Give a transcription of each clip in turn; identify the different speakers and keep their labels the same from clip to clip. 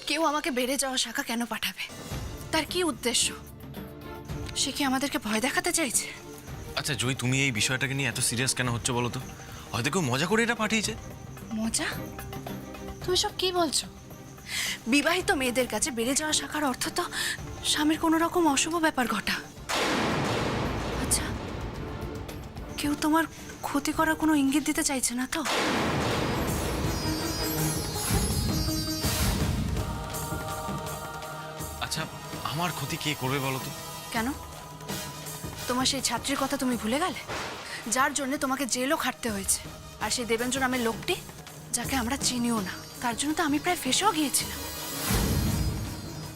Speaker 1: কেউ আমাকে বেড়ে যাওয়া শাখা কেন পাঠাবে? তার কি উদ্দেশ্য? সে কি আমাদেরকে ভয় দেখাতে চাইছে?
Speaker 2: আচ্ছা জয়, তুমি এই বিষয়টাকে নিয়ে এত সিরিয়াস কেন হচ্ছে বলো তো? হয়তো কেউ মজা করে এটা পাঠিয়েছে।
Speaker 1: মজা? তুমি সব কি বলছো? বিবাহিত মেয়েদের কাছে বেড়ে যাওয়া শাখার অর্থ তো স্বামীর কোনো রকম অশুভ ব্যাপার ঘটা। আচ্ছা, কেউ তোমার ক্ষতি করার কোনো ইঙ্গিত দিতে চাইছে না তো?
Speaker 2: আচ্ছা, আমার ক্ষতি কে করবে বলো তো?
Speaker 1: কেন? তোমার সেই ছাত্রীর কথা তুমি ভুলে গেলে, যার জন্য তোমাকে জেলও খাটতে হয়েছে? আর সেই দেবেন্দ্র নামের লোকটি, যাকে আমরা চিনিও না, তার জন্য তো আমি প্রায় ফেঁসেও গিয়েছিলাম।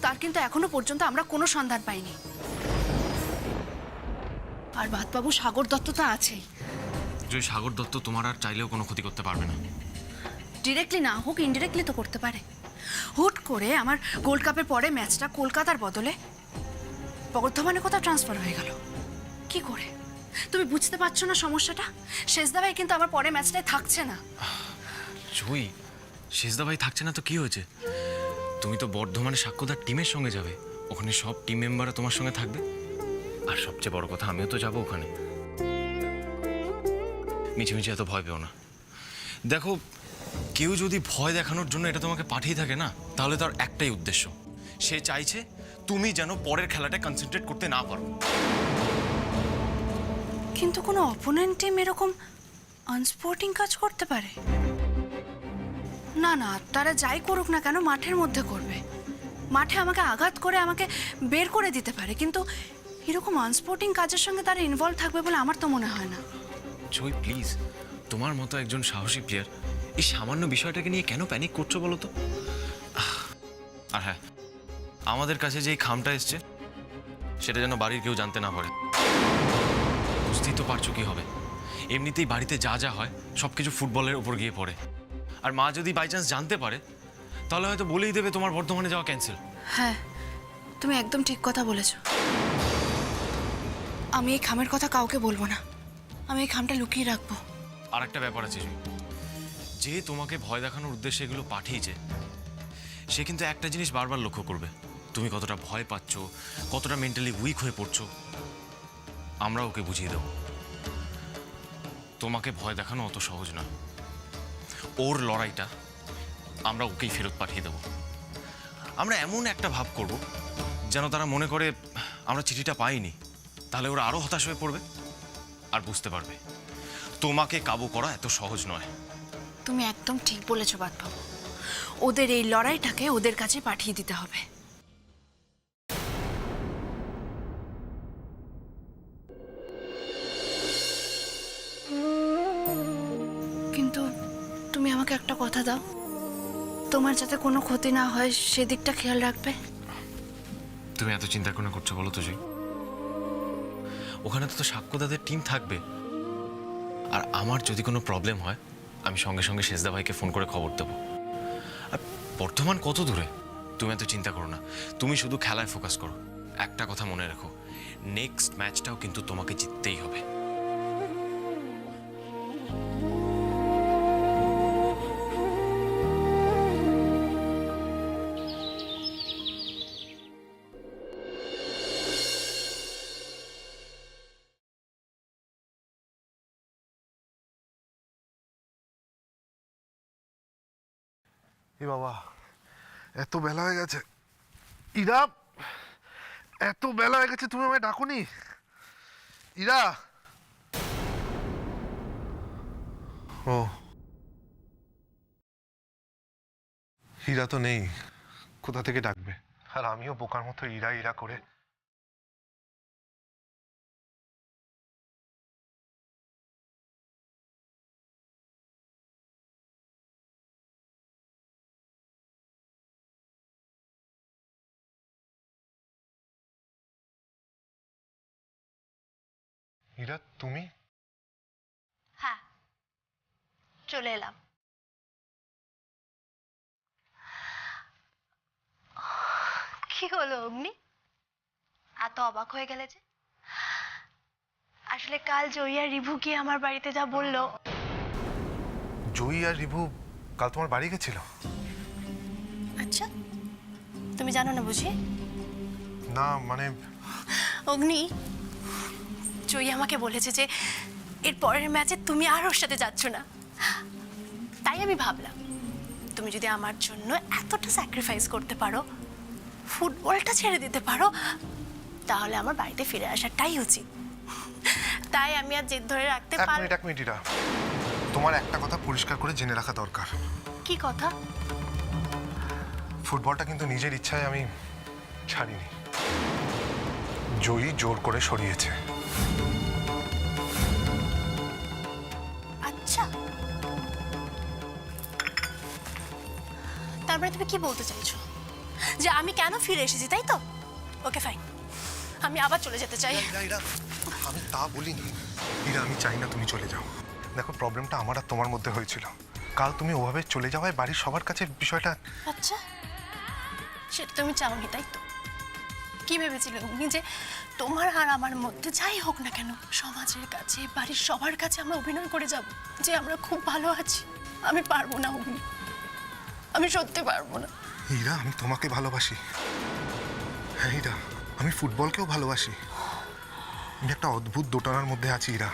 Speaker 1: তার কিন্তু এখনো পর্যন্ত আমরা কোনো সন্ধান পাইনি। আর বাদবাবু সাগর দত্ত তো আছেই।
Speaker 2: জয়, সাগর দত্ত তোমার আর চাইলেও কোনো ক্ষতি করতে পারবে না।
Speaker 1: ডিরেক্টলি না হোক, ইনডিরেক্টলি তো করতে পারে। হুট করে আমার গোল্ড কাপের পরে ম্যাচটা কলকাতার বদলে বর্ধমানে কোথাও ট্রান্সফার হয়ে গেল কি করে? তুমি বুঝতে পারছো না সমস্যাটা? শেষদা ভাই কিন্তু আমার পরে ম্যাচটায় থাকছে না।
Speaker 2: জয়, শেষদা ভাই থাকছে না তো কি হয়েছে? তুমি তো বর্ধমানে সাক্ষ্যদার টিমের সঙ্গে যাবে, ওখানে সব টিম মেম্বাররা তোমার সঙ্গে থাকবে। আর সবচেয়ে বড় কথা, আমিও তো যাবো ওখানে। মিছিমিছি এত ভয় পেও না। দেখো, কেউ যদি ভয় দেখানোর জন্য এটা তোমাকে পাঠিয়ে থাকে না, তাহলে তার একটাই উদ্দেশ্য, সে চাইছে তুমি যেন পরের খেলাটা কনসেন্ট্রেট করতে না পারো।
Speaker 1: কিন্তু কোনো অপোনেন্ট টিম এরকম আনস্পোর্টিং কাজ করতে পারে? না না, তারা যাই করুক না কেন মাঠের মধ্যে করবে। মাঠে আমাকে আঘাত করে আমাকে বের করে দিতে পারে, কিন্তু এরকম আনস্পোর্টিং কাজের সঙ্গে তারা ইনভলভ থাকবে বলে আমার তো মনে হয় না।
Speaker 2: জয় প্লিজ, তোমার মতো একজন সাহসী প্লেয়ার এই সামান্য বিষয়টাকে নিয়ে কেন প্যানিক করছো বলো তো? আর হ্যাঁ, আমাদের কাছে যে খামটা এসছে সেটা যেন বাড়ির কেউ জানতে না পারে। বুঝতেই তো পারছো কি হবে। এমনিতেই বাড়িতে যা যা হয় সব কিছু ফুটবলের উপর গিয়ে পড়ে। আর মা যদি বাই চান্স জানতে পারে, তাহলে হয়তো বলেই দেবে তোমার বর্ধমানে যাওয়া ক্যান্সেল।
Speaker 1: হ্যাঁ, তুমি একদম ঠিক কথা বলেছ। আমি এই খামের কথা কাউকে বলবো না, আমি এই খামটা লুকিয়ে রাখবো।
Speaker 2: আর একটা ব্যাপার আছে, যে তোমাকে ভয় দেখানোর উদ্দেশ্যে এগুলো পাঠিয়েছে, সে কিন্তু একটা জিনিস বারবার লক্ষ্য করবে, তুমি কতটা ভয় পাচ্ছ, কতটা মেন্টালি উইক হয়ে পড়ছো। আমরা ওকে বুঝিয়ে দেব তোমাকে ভয় দেখানো অত সহজ না। ওর লড়াইটা আমরা ওকেই ফেরত পাঠিয়ে দেব। আমরা এমন একটা ভাব করব যেন তারা মনে করে আমরা চিঠিটা পাইনি, তাহলে ওরা আরো হতাশ হয়ে পড়বে আর বুঝতে পারবে তোমাকে কাবু করা এত সহজ নয়।
Speaker 1: তুমি একদম ঠিক বলেছো বাদবাবু, ওদের এই লড়াইটাকে ওদের কাছে পাঠিয়ে দিতে হবে। কিন্তু তুমি আমাকে একটা কথা দাও, তোমার যাতে কোনো ক্ষতি না হয় সেদিকটা খেয়াল রাখবে।
Speaker 2: তুমি এত চিন্তা কেন করছো বলো তো? ওখানে তো সাক্ষ্যদাদের টিম থাকবে, আর আমার যদি কোনো প্রবলেম হয় আমি সঙ্গে সঙ্গে শেষদা ভাইকে ফোন করে খবর দেবো। আর বর্ধমান কত দূরে, তুমি এত চিন্তা করো না, তুমি শুধু খেলায় ফোকাস করো। একটা কথা মনে রাখো, নেক্সট ম্যাচটাও কিন্তু তোমাকে জিততেই হবে।
Speaker 3: এ বাবা, এত বেলা হয়ে গেছে। ইরা, এত বেলা হয়ে গেছে, তুমি আমায় ডাকোনি? ইরা। ও, হীরা তো নেই, কোথা থেকে ডাকবে? আর আমিও বোকার মতো ইরা ইরা করে। ইরা, তুমি?
Speaker 1: হ্যাঁ, চলে এলাম। কি হলো অগ্নি, এত অবাক হয়ে গেলে যে? আসলে কাল জয়ী আর রিভু গিয়ে আমার বাড়িতে যা বললো।
Speaker 3: জয়ী আর রিভু কাল তোমার বাড়ি গেছিল?
Speaker 1: আচ্ছা,
Speaker 4: তুমি জানো না বুঝি?
Speaker 3: না মানে
Speaker 4: অগ্নি, জয়ী আমাকে বলেছে যে এর পরের ম্যাচে তুমি আর ওর সাথে যাচ্ছ না। তাই আমি ভাবলাম তুমি যদি আমার জন্য এতটা স্যাক্রিফাইস করতে পারো, ফুটবলটা ছেড়ে দিতে পারো, তাহলে আমার বাড়িতে ফিরে আসাটাই উচিত। তাই আমি আর জেদ ধরে রাখতে পারি।
Speaker 3: এক মিনিট ইরা, তোমার একটা কথা পরিষ্কার করে জেনে রাখা দরকার।
Speaker 4: কি কথা?
Speaker 3: ফুটবলটা কিন্তু নিজের ইচ্ছায় আমি ছাড়িনি, জয়ী জোর করে সরিয়েছে।
Speaker 4: আচ্ছা, তারপরে তুমি কি বলতে চাইছো? যে আমি কেন ফিরে এসেছি, তাই তো? ওকে ফাইন, আমি আবার চলে যেতে চাই।
Speaker 3: আমি তা বলিনি ইরা, আমি চাই না তুমি চলে যাও। দেখো, প্রবলেমটা আমার আর তোমার মধ্যে হয়েছিল। কাল তুমি ওভাবে চলে যাওয়ায় বাড়ির সবার কাছে বিষয়টা।
Speaker 4: আচ্ছা, সেটা তুমি চাওনি, তাই তো? কি ভেবেছিলে উনি যে তোমার আর আমার মধ্যে যাই হোক না কেন, সমাজের কাছে, বাড়ির সবার কাছে আমরা অভিনয় করে যাব যে আমরা খুব ভালো আছি? আমি পারবো না অগ্নি, আমি সত্যি পারবো না।
Speaker 3: ইরা, আমি তোমাকে ভালোবাসি। হ্যাঁ ইরা, আমি ফুটবলকেও ভালোবাসি। আমি একটা অদ্ভুত দোটানার মধ্যে আছি ইরা।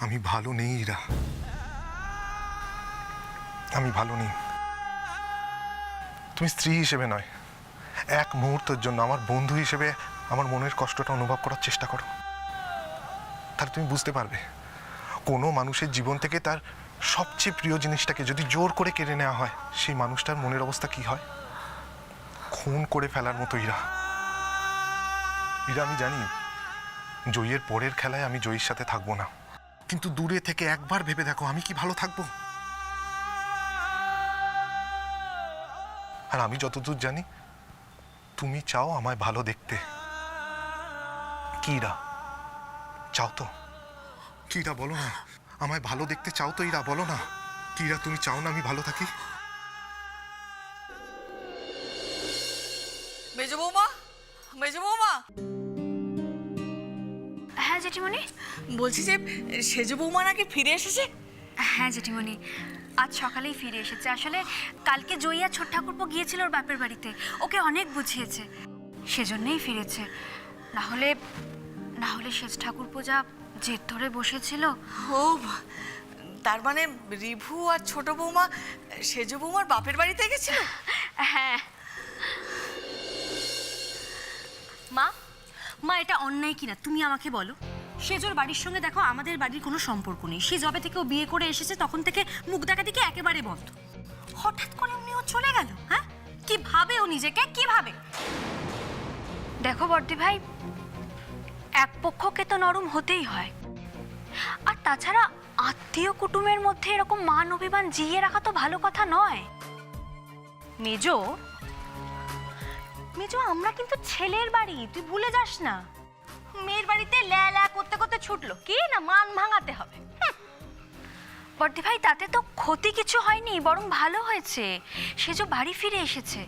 Speaker 3: আমি ভালো নেই ইরা, আমি ভালো নেই। তুমি স্ত্রী হিসেবে নয়, এক মুহূর্তের জন্য আমার বন্ধু হিসেবে আমার মনের কষ্টটা অনুভব করার চেষ্টা করো। তাহলে তুমি বুঝতে পারবে কোনো মানুষের জীবন থেকে তার সবচেয়ে প্রিয় জিনিসটাকে যদি জোর করে কেড়ে নেওয়া হয়, সেই মানুষটার মনের অবস্থা কি হয়। খুন করে ফেলার মতো ইরা। ইরা, আমি জানি জয়ীর পরের খেলায় আমি জয়ীর সাথে থাকবো না, কিন্তু দূরে থেকে একবার ভেবে দেখো আমি কি ভালো থাকবো। আর আমি যতদূর জানি তুমি চাও আমায় ভালো দেখতে। কি ইরা, চাও তো? কি ইরা, বলো না, আমায় ভালো দেখতে চাও তো ইরা? বলো না কি ইরা, তুমি চাও না আমি ভালো থাকি?
Speaker 5: মেজো বৌমা, মেজো বৌমা,
Speaker 1: হ্যাঁ জেঠিমণি।
Speaker 5: বলছি যে সেজো বৌমা নাকি ফিরে এসেছে।
Speaker 1: হ্যাঁ জেঠিমণি, আজ সকালেই ফিরে এসেছে। আসলে কালকে জয়ী আর ছোট ঠাকুরপো গিয়েছিল ওর বাপের বাড়িতে, ওকে অনেক বুঝিয়েছে, সেজন্যই ফিরেছে। না হলে সেজ ঠাকুরপো যা জেদ ধরে বসেছিল।
Speaker 5: ও, তার মানে রিভু আর ছোট বৌমা সেজো বৌমার বাপের বাড়িতে গেছিল।
Speaker 1: হ্যাঁ
Speaker 6: মা, এটা অন্যায় কিনা তুমি আমাকে বলো। সেজোর বাড়ির সঙ্গে দেখো আমাদের বাড়ির কোনো সম্পর্ক নেই। সে যবে থেকে ও বিয়ে করে এসেছে তখন থেকে মুখ দেখা দেখি একেবারে বন্ধ। হঠাৎ করে উনি ও চলে গেল। হ্যাঁ, কি ভাবে ও নিজেকে, কি ভাবে?
Speaker 1: দেখো বর্দি ভাই, এক পক্ষকে তো নরম হতেই হয়। আর তাছাড়া আত্মীয় কুটুমের মধ্যে এরকম মান অভিমান জিয়ে রাখা তো ভালো কথা নয়।
Speaker 6: মেজো, আমরা কিন্তু ছেলের বাড়ি, তুই ভুলে যাস না। মেয়ের বাড়িতে ল্যা করতে করতে ছুটলো কি না, মান ভাঙাতে হবে।
Speaker 1: বর্দি ভাই, তাতে তো ক্ষতি কিছু হয়নি, বরং ভালো হয়েছে। সে যে বাড়ি ফিরে এসেছে।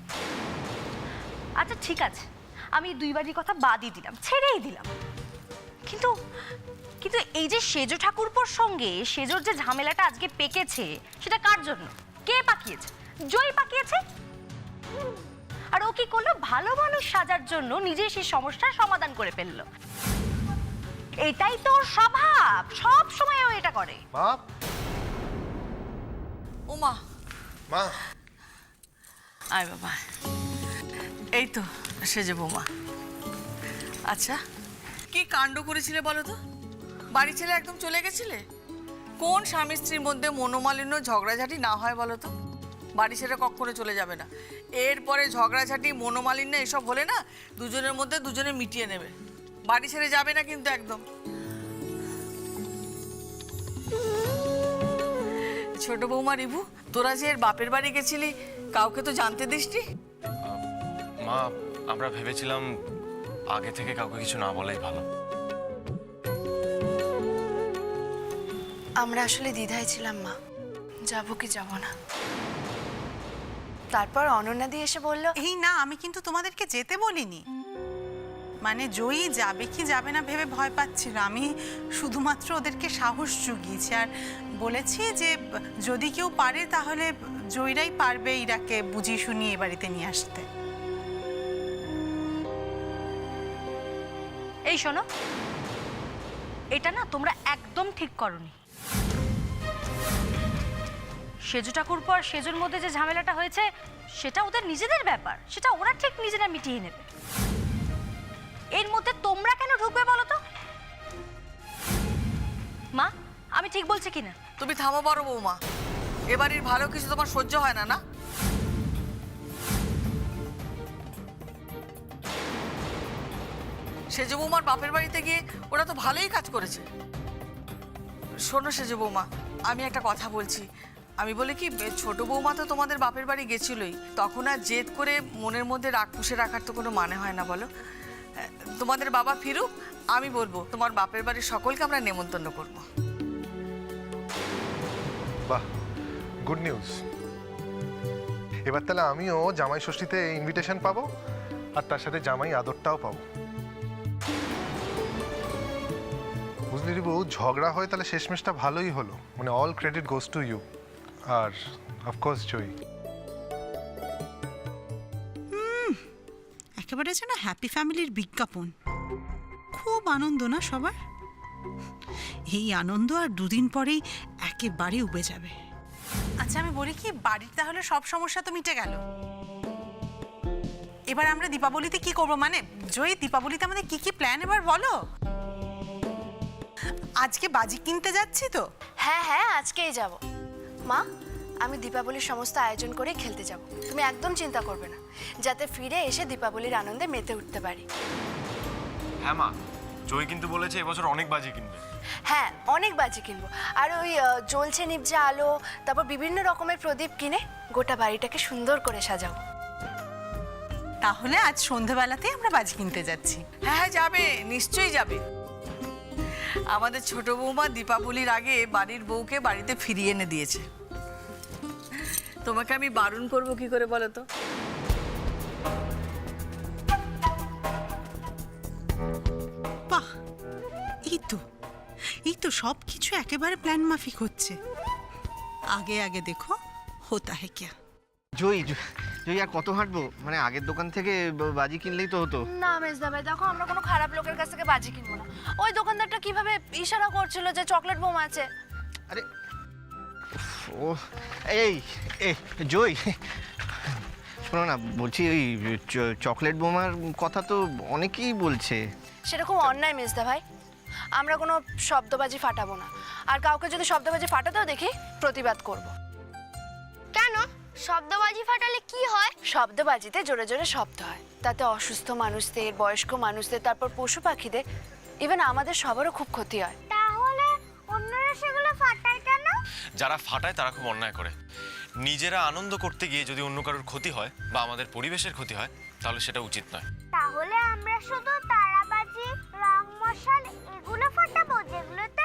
Speaker 6: আচ্ছা ঠিক আছে, আমি দুই বাড়ির কথা বাদই দিলাম, ছেড়েই দিলাম, কিন্তু এই যে সেজো ঠাকুরপোর সঙ্গে সেজোর যে ঝামেলাটা আজকে পেকেছে, সেটা কার জন্য, কে পাকিয়েছে? জয়ী পাকিয়েছে। আর ও কি করলো? ভালো মানুষ সাজার জন্য নিজে সেই সমস্যার সমাধান করে ফেললো। এটাই তো ওর স্বভাব, সব সময় ও এটা করে।
Speaker 3: বাপ,
Speaker 5: ও মা,
Speaker 3: মা,
Speaker 5: আয় বাবা, এই তো সেজো বৌমা। আচ্ছা, কি কাণ্ড করেছিলে বলো তো? বাড়ি ছেলে একদম চলে গেছিলে। কোন স্বামী স্ত্রীর মধ্যে মনোমালিন্য ঝগড়াঝাটি না হয় বলো তো? বাড়ি ছেড়ে কখনো চলে যাবে না। এরপরে ঝগড়াঝাটি মনোমালিন্য এসব হলে না, দুজনের মধ্যে দুজনে মিটিয়ে নেবে। বাড়ি ছেড়ে যাবে না কিন্তু একদম। ছোট বৌমা রিভু, তোরা যে এর বাপের বাড়ি গেছিলি, কাউকে তো জানতে দিসনি?
Speaker 2: মা, আমরা ভেবেছিলাম আগে থেকে কাউকে কিছু না বলাই ভালো।
Speaker 1: আমরা আসলে দ্বিধায় ছিলাম মা, যাবো কি যাব না। তারপর অনন্যাদি এসে বলল,
Speaker 7: এই না, আমি কিন্তু তোমাদেরকে যেতে বলিনি। মানে জয়ী যাবে কি যাবে না ভেবে ভয় পাচ্ছিল। আমি শুধুমাত্র ওদেরকে সাহস জুগিয়েছি আর বলেছি যে যদি কেউ পারে তাহলে জয়ীরাই পারবে ইরাকে বুঝিয়ে শুনিয়ে এ বাড়িতে নিয়ে আসতে।
Speaker 6: এই শোনো, এটা না তোমরা একদম ঠিক করনি। সেজু ঠাকুরপো আর সেজুর মধ্যে যে ঝামেলাটা হয়েছে সেটা ওদের নিজেদের ব্যাপার, সেটা ওরা ঠিক নিজেরা মিটিয়ে নেবে। এর মধ্যে তোমরা কেন ঢুকবে বলো তো? মা, আমি ঠিক বলছি কিনা?
Speaker 5: তুমি থামো বড় বৌমা, এবারের ভালো কিছু তোমার সহ্য হয় না না? সেজু বৌমার বাপের বাড়িতে গিয়ে ওরা তো ভালোই কাজ করেছে। শোনো সেজু বৌমা, আমি একটা কথা বলছি। আমি বলি কি, ছোট বৌমা তো তোমাদের বাপের বাড়ি গেছিলই, তখন আর জেদ করে মনের মধ্যে রাগ পুষে রাখার তো কোনো মানে হয় না বলো। তোমাদের বাবা ফিরুক, আমি বলবো তোমার বাপের বাড়ির সকলকে আমরা নেমন্তন্ন করবো।
Speaker 3: বাহ, গুড নিউজ। এবার তাহলে আমিও জামাই ষষ্ঠীতে ইনভিটেশন পাবো, আর তার সাথে জামাই আদরটাও পাবো। বুঝলি রে বউ, ঝগড়া হয় তাহলে শেষমেশটা ভালোই হলো, মানে all credit goes to you আর অফকোর্স জয়ী।
Speaker 7: একেবারে যেন হ্যাপি ফ্যামিলির বিজ্ঞাপন। খুব আনন্দ না সবার? এই আনন্দ আর দুদিন পরেই একেবারে উবে যাবে। আচ্ছা আমি বলি কি, বাড়ির তাহলে সব সমস্যা তো মিটে গেল। এবার আমরা দীপাবলিতে কি করব? মানে জয়ী, দীপাবলিতে আমাদের কি কি প্ল্যান এবার বলো। আজকে বাজি কিনতে যাচ্ছি তো।
Speaker 4: হ্যাঁ হ্যাঁ, আজকেই যাব। মা, আমি দীপাবলির সমস্ত আয়োজন করে খেলতে যাব, তুমি একদম চিন্তা করবে না, যাতে ফিরে এসে দীপাবলির আনন্দে মেতে উঠতে পারি।
Speaker 2: হ্যাঁ মা, জয় কিন্তু বলেছে এবছর অনেক বাজি কিনবে।
Speaker 4: হ্যাঁ, অনেক বাজি কিনবো, আর ওই জ্বলছে নিভছে আলো, তারপর বিভিন্ন রকমের প্রদীপ কিনে গোটা বাড়িটাকে সুন্দর করে সাজাবো।
Speaker 7: তাহলে আজ সন্ধ্যাবেলাতেই আমরা বাজি কিনতে যাচ্ছি।
Speaker 5: হ্যাঁ হ্যাঁ, যাবে, নিশ্চয়ই যাবে। আমাদের ছোট বৌমা দীপাবলির আগে বাড়ির বউকে বাড়িতে ফিরিয়ে এনে দিয়েছে। তোমাকে আমি বারণ করব কি করে বলো তো?
Speaker 7: বাহ, এই তো সব কিছু একেবারে প্ল্যান মাফিক হচ্ছে। আগে আগে দেখো হোতা হে ক্যা।
Speaker 8: জয়ী জয়ী, আর কত হাঁটবো? মানে আগের দোকান থেকে বাজি কিনলেই তো হতো।
Speaker 1: না মেজদা ভাই, দেখো আমরা কোনো খারাপ লোকের কাছ থেকে বাজি কিনবো না। ওই দোকানদারটা কিভাবে ইশারা করছিল যে চকলেট বোম আছে।
Speaker 8: আরে ও, এই এই জয়ী, শোনো না, বলছি ওই চকলেট বোমার কথা তো অনেকেই বলছে।
Speaker 1: সেরকম অন্যায় মেজদা ভাই, আমরা কোনো শব্দবাজি ফাটাবো না, আর কাউকে যদি শব্দবাজি ফাটাতেও দেখি প্রতিবাদ করব।
Speaker 9: কেন? শব্দবাজি ফাটালে কি হয়?
Speaker 1: শব্দবাজিতে জোরে জোরে শব্দ হয়, তাতে অসুস্থ মানুষদের, বয়স্ক মানুষদের, তারপর পশু পাখিদের, ইভেন আমাদের সবারও খুব ক্ষতি হয়।
Speaker 9: তাহলে অন্যরা সেগুলো ফাটায় কেন?
Speaker 2: যারা ফাটায় তারা খুব অন্যায় করে। নিজেরা আনন্দ করতে গিয়ে যদি অন্য কারোর ক্ষতি হয় বা আমাদের পরিবেশের ক্ষতি হয়, তাহলে সেটা উচিত নয়।
Speaker 9: তাহলে আমরা শুধু তারাবাজি, রং মশাল এগুলো ফাটাবো যেগুলোতে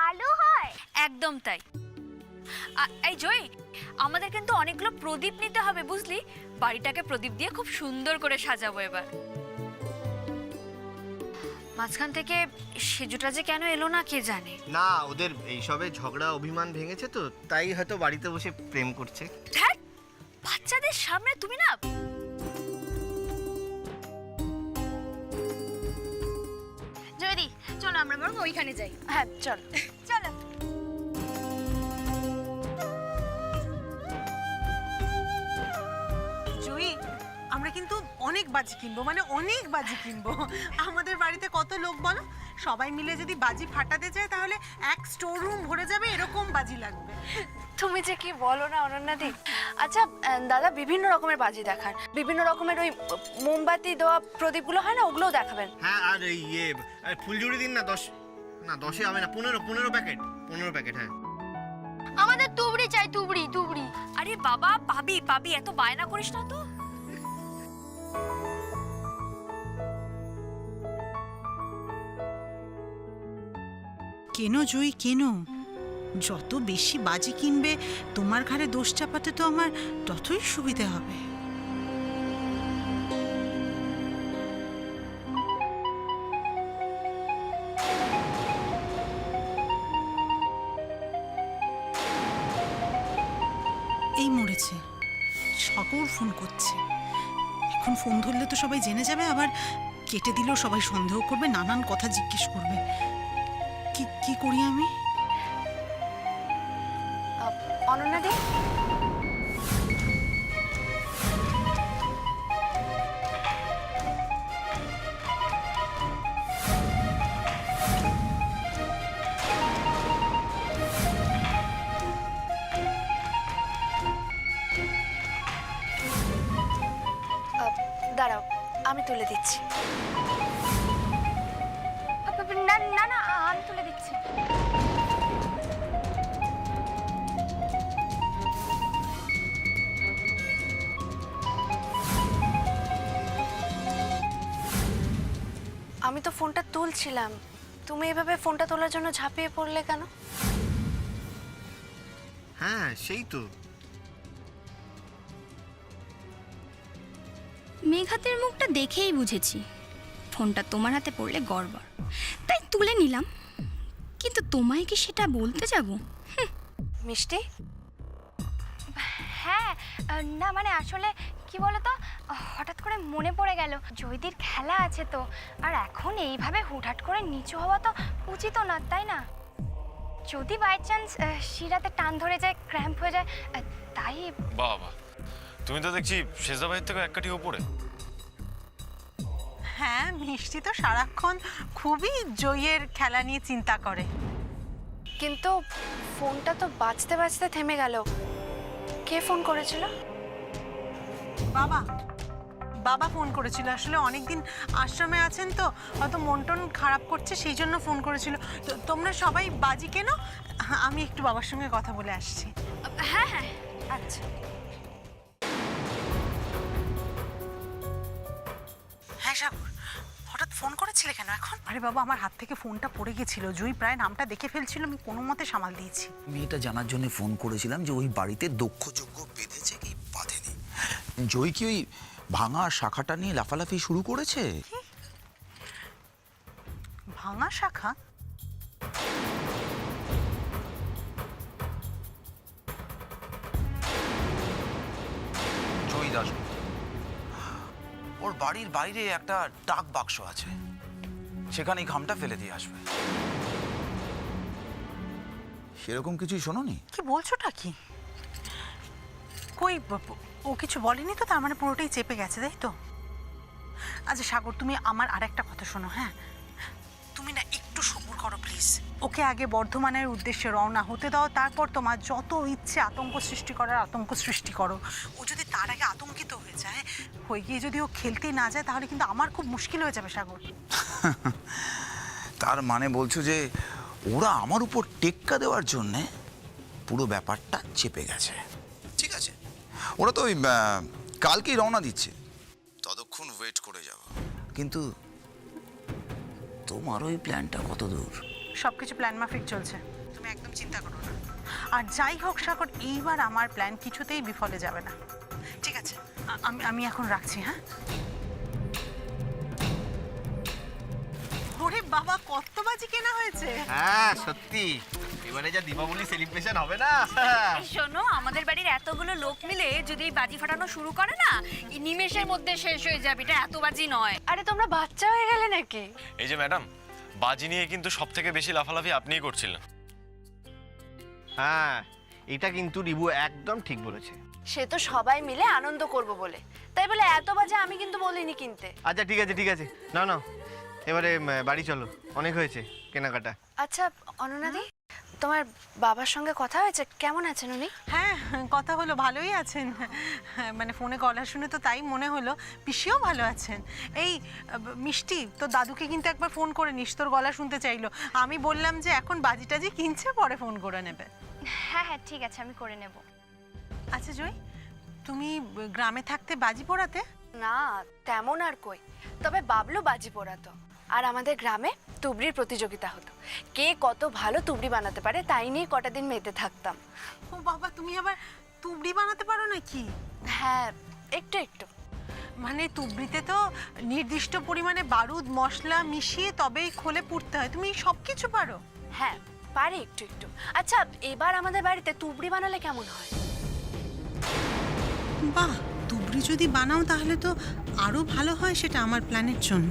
Speaker 9: আলো হয়।
Speaker 6: একদম তাই। এই জয়ী, আমাদের কিন্তু অনেকগুলো প্রদীপ নিতে হবে বুঝলি, বাড়িটাকে প্রদীপ দিয়ে খুব সুন্দর করে সাজাবো এবার। মাঝখান থেকে সেজুটা যে কেন এলো না কে জানে।
Speaker 8: না, ওদের এইসবে ঝগড়া অভিমান ভেঙেছে তো, তাই হয়তো বাড়িতে বসে প্রেম করছে।
Speaker 6: ধ্যাৎ, বাচ্চাদের সামনে তুমি না।
Speaker 9: জয়দি, চলো আমরা বরং ওইখানে যাই।
Speaker 1: হ্যাঁ চল।
Speaker 9: চলো।
Speaker 7: জয়ী, আমরা কিন্তু অনেক বাজি কিনবো, মানে অনেক বাজি কিনবো। আমাদের বাড়িতে কত লোক বলো, সবাই মিলে যদি বাজি ফাটাতে যায় তাহলে এক স্টোর রুম ভরে যাবে, এরকম বাজি লাগবে।
Speaker 1: তুমি যে কি বলো না অনন্যাদি। আচ্ছা দাদা, বিভিন্ন রকমের বাজি দেখান, বিভিন্ন রকমের ওই মোমবাতি দেওয়া প্রদীপগুলো হয় না, ওগুলোও দেখাবেন।
Speaker 8: হ্যাঁ, আর ফুলঝুড়ি দিন না, 10 না 10-এ হবে না, 15 প্যাকেট, 15 প্যাকেট। হ্যাঁ,
Speaker 9: আমাদের তুবড়ি চাই, তুবড়ি তুবড়ি।
Speaker 6: আরে বাবা, পাবি পাবি, এত বায়না করিস না তো।
Speaker 7: কেন জয়ী কেন? যত বেশি বাজি কিনবে তোমার ঘাড়ে দোষ চাপাতে তো আমার ততই সুবিধা হবে। এই মরেছে, সাগর ফোন করছে। এখন ফোন ধরলে তো সবাই জেনে যাবে, আবার কেটে দিলেও সবাই সন্দেহ করবে, নানান কথা জিজ্ঞেস করবে। কি কি করি আমি?
Speaker 4: অনন্যা দি, দাঁড়াও, আমি তুলে দিচ্ছি।
Speaker 6: না না না, আমি তুলে দিচ্ছি।
Speaker 1: আমি তো ফোনটা তুলছিলাম, তুমি এভাবে ফোনটা তোলার জন্য ঝাঁপিয়ে পড়লে কেন?
Speaker 8: হ্যাঁ সেই তো।
Speaker 10: মেঘাতের মুখটা দেখেই বুঝেছি ফোনটা তোমার হাতে পড়লে গড়বড়, তাই তুলে নিলাম। কিন্তু তোমায় কি সেটা বলতে যাব?
Speaker 1: মিষ্টি,
Speaker 6: হ্যাঁ, না মানে আসলে কি বলতো, হঠাৎ করে মনে পড়ে গেল জয়দির খেলা আছে তো, আর এখন এইভাবে হুটহাট করে নিচু হওয়া তো উচিত না, তাই না? যদি বাই চান্স শিরাতে টান ধরে যায়, ক্র্যাম্প হয়ে যায়, তাই।
Speaker 2: বাবা, তুমি তো দেখছি শেজাবাইয়ের থেকে এক কাঠি ওপরে।
Speaker 7: হ্যাঁ, মিষ্টি তো সারাক্ষণ খুবই জয়ের খেলা নিয়ে চিন্তা করে।
Speaker 1: কিন্তু ফোনটা তো বাজতে বাজতে থেমে গেল। কে ফোন করেছিল?
Speaker 7: বাবা বাবা ফোন করেছিল। আসলে অনেকদিন আশ্রমে আছেন তো, হয়তো মন টন খারাপ করছে, সেই জন্য ফোন করেছিল। তো তোমরা সবাই বাজি কেন, আমি একটু বাবার সঙ্গে কথা বলে আসছি।
Speaker 6: হ্যাঁ হ্যাঁ,
Speaker 1: আচ্ছা।
Speaker 7: হ্যাঁ সাগর, হঠাৎ ফোন করেছিলে কেন এখন? আরে বাবা, আমার হাত থেকে ফোনটা পড়ে গেছিল, জুই প্রায় নামটা দেখে ফেলছিল, আমি কোনো মতে সামাল দিয়েছি।
Speaker 11: আমি এটা জানার জন্য ফোন করেছিলাম যে ওই বাড়িতে দক্ষযজ্ঞ বেঁধেছে কি বাঁধেনি। জয় কি ওই ভাঙা শাখাটা নিয়ে লাফালাফি শুরু করেছে?
Speaker 7: ভাঙা শাখা?
Speaker 11: জয় দাস, ওর বাড়ির বাইরে একটা ডাক বাক্স আছে, সেখানে এই খামটা ফেলে দিয়ে আসবে। সেরকম কিছুই শোনোনি?
Speaker 7: কি বলছোটা কি? কই, ও কিছু বলেনি তো? তার মানে পুরোটাই চেপে গেছে, তাই তো? আচ্ছা সাগর, তুমি আমার আরেকটা কথা শোনো। হ্যাঁ, তুমি না একটু সবুর করো প্লিজ। ওকে আগে বর্ধমানের উদ্দেশ্যে রওনা হতে দাও, তারপর তোমার যত ইচ্ছে আতঙ্ক সৃষ্টি করার আতঙ্ক সৃষ্টি করো। ও যদি তার আগে আতঙ্কিত হয়ে যায়, হয়ে গিয়ে যদি ও খেলতেই না যায়, তাহলে কিন্তু আমার খুব মুশকিল হয়ে যাবে সাগর।
Speaker 11: তার মানে বলছো যে ওরা আমার উপর টেক্কা দেওয়ার জন্যে পুরো ব্যাপারটা চেপে গেছে? ঠিক আছে, ওরা তো ওই কালকেই রওনা দিচ্ছে, ততক্ষণ ওয়েট করে যাব। কিন্তু তোমার ওই প্ল্যানটা কত দূর?
Speaker 7: সব কিছু প্ল্যান মাফিক চলছে, তুমি একদম চিন্তা করো না। আর যাই হোক সাগর, এইবার আমার প্ল্যান কিছুতেই বিফলে যাবে না। ঠিক আছে, আমি এখন রাখছি। হ্যাঁ। ওরে বাবা, কত বাজি কেনা হয়েছে!
Speaker 8: হ্যাঁ সত্যি, এবারে যা দীপাবলি সেলিব্রেশন হবে না।
Speaker 6: শোনো, আমাদের বাড়ির এতগুলো লোক মিলে যদি এই বাজি ফাটানো শুরু করে না, এই নিমেষের মধ্যে শেষ হয়ে যাবে। এটা এত বাজি নয়।
Speaker 1: আরে তোমরা বাচ্চা হয়ে গেলে নাকি?
Speaker 2: এই যে ম্যাডাম, বাজি নিয়ে কিন্তু সব থেকে বেশি লাফালাফি আপনিই করছিলেন।
Speaker 8: হ্যাঁ, এটা কিন্তু রিবু একদম ঠিক বলেছে।
Speaker 1: সে তো সবাই মিলে আনন্দ করব বলে, তাই বলে এত বাজে আমি কিন্তু বলিনি কিনতে।
Speaker 8: আচ্ছা ঠিক আছে ঠিক আছে, না না এবারে বাড়ি চলো, অনেক হয়েছে কেনাকাটা।
Speaker 1: আচ্ছা অনন্যাদি, তোমার বাবার সঙ্গে কথা হয়েছে? কেমন আছেন উনি?
Speaker 7: হ্যাঁ, কথা হলো, ভালোই আছেন। মানে ফোনে গলা শুনে তো তাই মনে হলো। পিসিও ভালো আছেন। এই মিষ্টি, তোর দাদুকে কিন্তু একবার ফোন করে নিস, তোর গলা শুনতে চাইলো। আমি বললাম যে এখন বাজি টাজি কিনছে, পরে ফোন করে নেবে।
Speaker 6: হ্যাঁ হ্যাঁ ঠিক আছে, আমি করে নেব।
Speaker 7: আচ্ছা জয়, তুমি গ্রামে থাকতে বাজি পোড়াতে?
Speaker 1: না তেমন আর কই, তবে বাবলু বাজি পোড়াতো। আর আমাদের গ্রামে তুবড়ির প্রতিযোগিতা হতো, কে কত ভালো তুবড়ি বানাতে পারে তাই নিয়ে কটা দিন মেতে থাকতাম।
Speaker 7: ও বাবা, তুমি আবার তুবড়ি বানাতে পারো নাকি?
Speaker 1: হ্যাঁ, একটু একটু।
Speaker 7: মানে তুবড়িতে তো নির্দিষ্ট পরিমাণে বারুদ মশলা মিশিয়ে তবেই খোলে পুড়তে হয়, তুমি সব কিছু পারো?
Speaker 1: হ্যাঁ পারি একটু একটু। আচ্ছা, এবার আমাদের বাড়িতে তুবড়ি বানালে কেমন হয়?
Speaker 7: বাহ, তুবড়ি যদি বানাও তাহলে তো আরও ভালো হয় সেটা আমার প্ল্যানের জন্য।